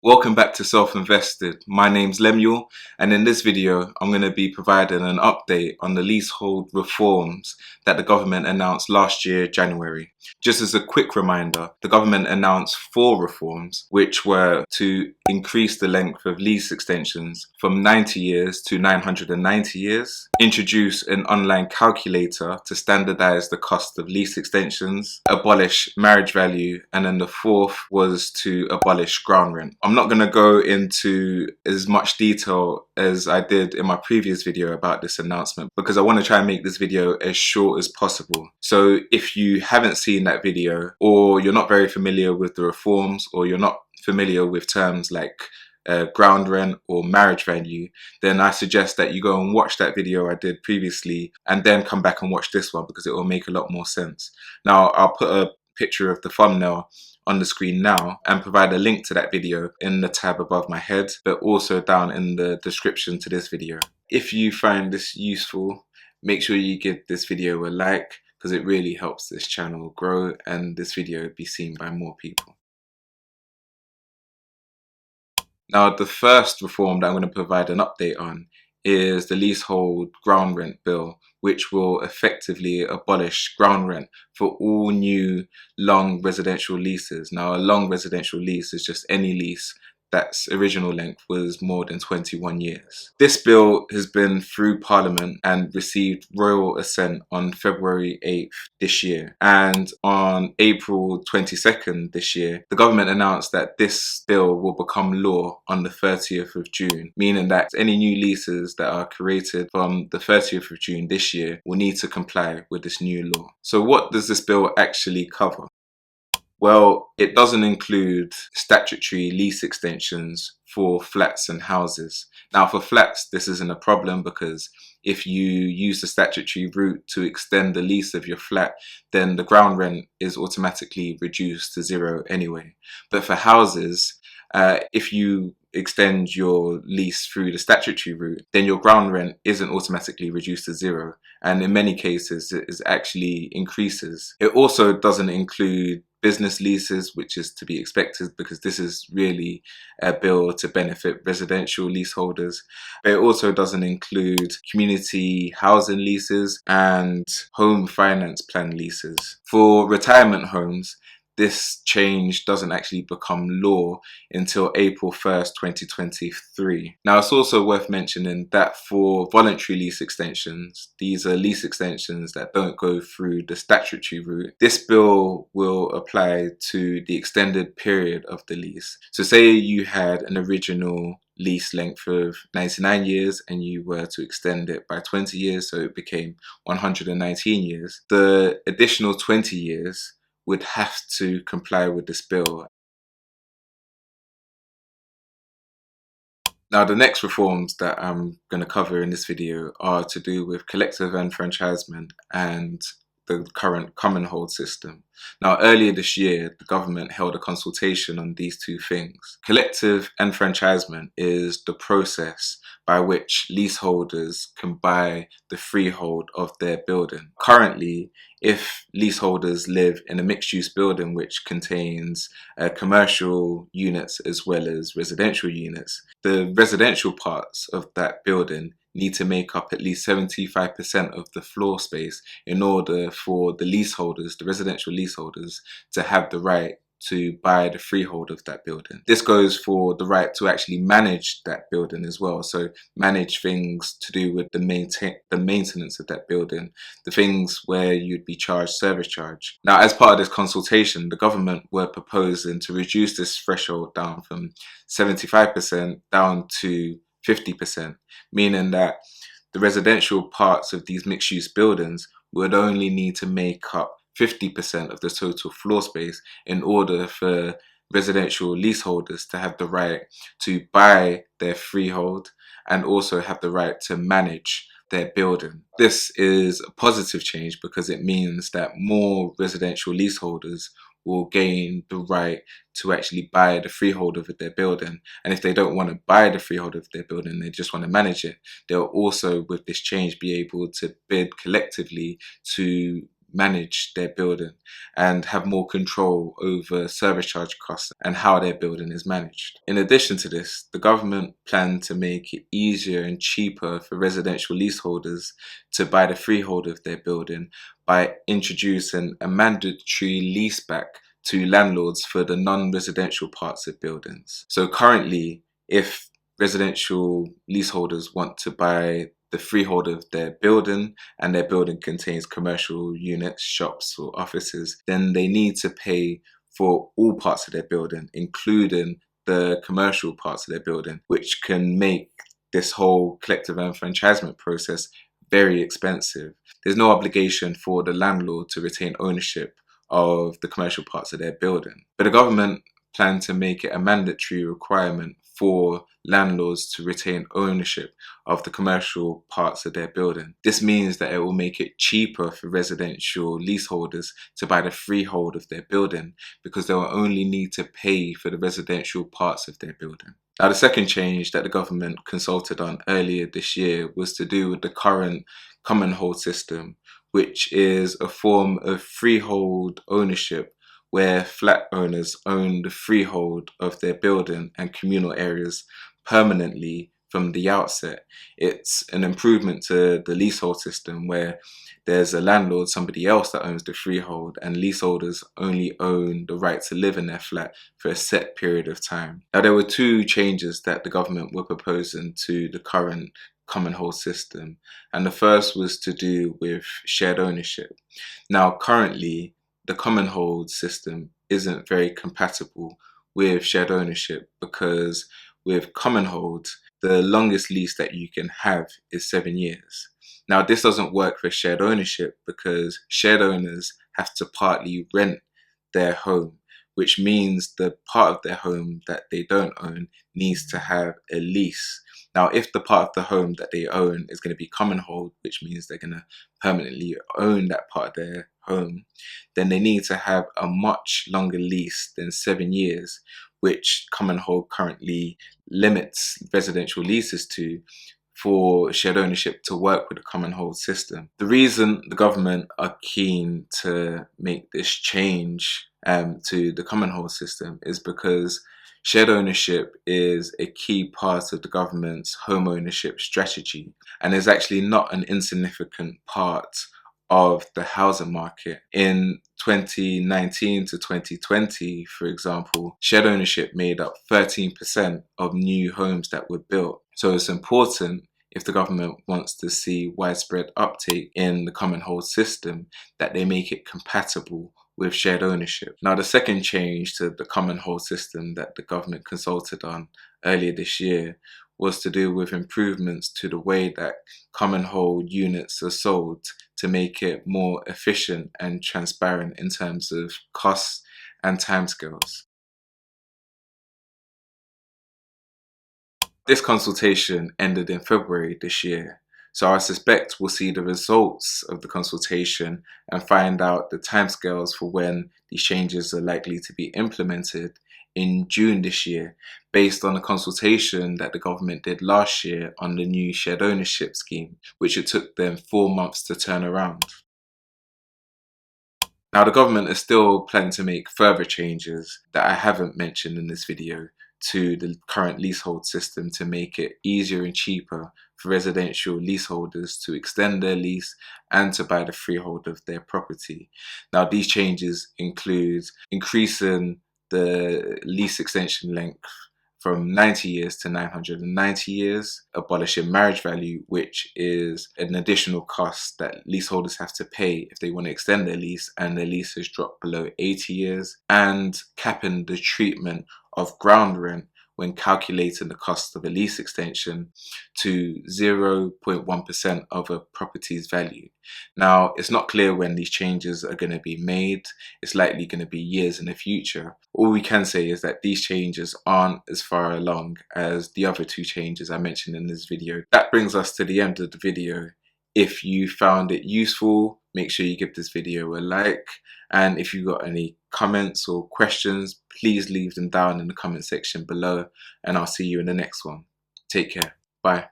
Welcome back to Self-Invested. My name's Lemuel, and in this video I'm going to be providing an update on the leasehold reforms that the government announced last year, January. Just as a quick reminder, the government announced 4 reforms, which were to increase the length of lease extensions from 90 years to 990 years, introduce an online calculator to standardize the cost of lease extensions, abolish marriage value, and then the 4th was to abolish ground rent. I'm not going to go into as much detail as I did in my previous video about this announcement because I want to try and make this video as short as possible. So if you haven't seen that video, or you're not very familiar with the reforms, or you're not familiar with terms like ground rent or marriage value, then I suggest that you go and watch that video I did previously and then come back and watch this one because it will make a lot more sense. Now, I'll put a picture of the thumbnail on the screen now and provide a link to that video in the tab above my head, but also down in the description to this video. If you find this useful, make sure you give this video a like because it really helps this channel grow and this video be seen by more people. Now, the first reform that I'm going to provide an update on is the Leasehold Ground Rent Bill, which will effectively abolish ground rent for all new long residential leases. Now, a long residential lease is just any lease that's original length was more than 21 years. This bill has been through Parliament and received royal assent on February 8th this year. And on April 22nd this year, the government announced that this bill will become law on the 30th of June, meaning that any new leases that are created from the 30th of June this year will need to comply with this new law. So what does this bill actually cover? Well, it doesn't include statutory lease extensions for flats and houses. Now, for flats, this isn't a problem because if you use the statutory route to extend the lease of your flat, then the ground rent is automatically reduced to 0 anyway. But for houses, if you extend your lease through the statutory route, then your ground rent isn't automatically reduced to 0. And in many cases, it actually increases. It also doesn't include business leases, which is to be expected because this is really a bill to benefit residential leaseholders. But it also doesn't include community housing leases and home finance plan leases. For retirement homes, this change doesn't actually become law until April 1st, 2023. Now, it's also worth mentioning that for voluntary lease extensions, these are lease extensions that don't go through the statutory route. This bill will apply to the extended period of the lease. So say you had an original lease length of 99 years and you were to extend it by 20 years, so it became 119 years. The additional 20 years would have to comply with this bill. Now, the next reforms that I'm going to cover in this video are to do with collective enfranchisement and the current Commonhold system. Now, earlier this year, the government held a consultation on these two things. Collective enfranchisement is the process by which leaseholders can buy the freehold of their building. Currently, if leaseholders live in a mixed-use building which contains commercial units as well as residential units, the residential parts of that building need to make up at least 75% of the floor space in order for the leaseholders, the residential leaseholders, to have the right to buy the freehold of that building. This goes for the right to actually manage that building as well. So manage things to do with the maintenance of that building, the things where you'd be charged service charge. Now, as part of this consultation, the government were proposing to reduce this threshold down from 75% down to 50%, meaning that the residential parts of these mixed-use buildings would only need to make up 50% of the total floor space in order for residential leaseholders to have the right to buy their freehold and also have the right to manage their building. This is a positive change because it means that more residential leaseholders will gain the right to actually buy the freehold of their building. And if they don't want to buy the freehold of their building, they just want to manage it, they'll also, with this change, be able to bid collectively to manage their building and have more control over service charge costs and how their building is managed. In addition to this, the government planned to make it easier and cheaper for residential leaseholders to buy the freehold of their building by introducing a mandatory lease back to landlords for the non-residential parts of buildings. So currently, if residential leaseholders want to buy the freehold of their building and their building contains commercial units, shops or offices, then they need to pay for all parts of their building, including the commercial parts of their building, which can make this whole collective enfranchisement process very expensive. There's no obligation for the landlord to retain ownership of the commercial parts of their building, but the government planned to make it a mandatory requirement for landlords to retain ownership of the commercial parts of their building. This means that it will make it cheaper for residential leaseholders to buy the freehold of their building because they will only need to pay for the residential parts of their building. Now, the second change that the government consulted on earlier this year was to do with the current Commonhold system, which is a form of freehold ownership where flat owners own the freehold of their building and communal areas permanently from the outset. It's an improvement to the leasehold system where there's a landlord, somebody else that owns the freehold, and leaseholders only own the right to live in their flat for a set period of time. Now, there were two changes that the government were proposing to the current Commonhold system, and the first was to do with shared ownership. Now, currently, the Commonhold system isn't very compatible with shared ownership because with Commonhold, the longest lease that you can have is 7 years. Now, this doesn't work for shared ownership because shared owners have to partly rent their home, which means the part of their home that they don't own needs to have a lease. Now, if the part of the home that they own is going to be Commonhold, which means they're going to permanently own that part of their home, then they need to have a much longer lease than 7 years, which Commonhold currently limits residential leases to for shared ownership to work with the Commonhold system. The reason the government are keen to make this change to the Commonhold system is because shared ownership is a key part of the government's home ownership strategy and is actually not an insignificant part of the housing market. In 2019 to 2020, for example, shared ownership made up 13% of new homes that were built. So it's important, if the government wants to see widespread uptake in the Commonhold system, that they make it compatible with shared ownership. Now, the second change to the Commonhold system that the government consulted on earlier this year was to do with improvements to the way that Commonhold units are sold to make it more efficient and transparent in terms of costs and timescales. This consultation ended in February this year, so I suspect we'll see the results of the consultation and find out the timescales for when these changes are likely to be implemented in June this year, based on a consultation that the government did last year on the new shared ownership scheme, which it took them 4 months to turn around. Now, the government is still planning to make further changes that I haven't mentioned in this video to the current leasehold system to make it easier and cheaper for residential leaseholders to extend their lease and to buy the freehold of their property. Now, these changes include increasing the lease extension length from 90 years to 990 years, abolishing marriage value, which is an additional cost that leaseholders have to pay if they want to extend their lease and their lease has dropped below 80 years, and capping the treatment of ground rent when calculating the cost of a lease extension to 0.1% of a property's value. Now, it's not clear when these changes are going to be made. It's likely going to be years in the future. All we can say is that these changes aren't as far along as the other two changes I mentioned in this video. That brings us to the end of the video. If you found it useful, make sure you give this video a like. And if you've got any comments or questions, please leave them down in the comment section below. And I'll see you in the next one. Take care. Bye.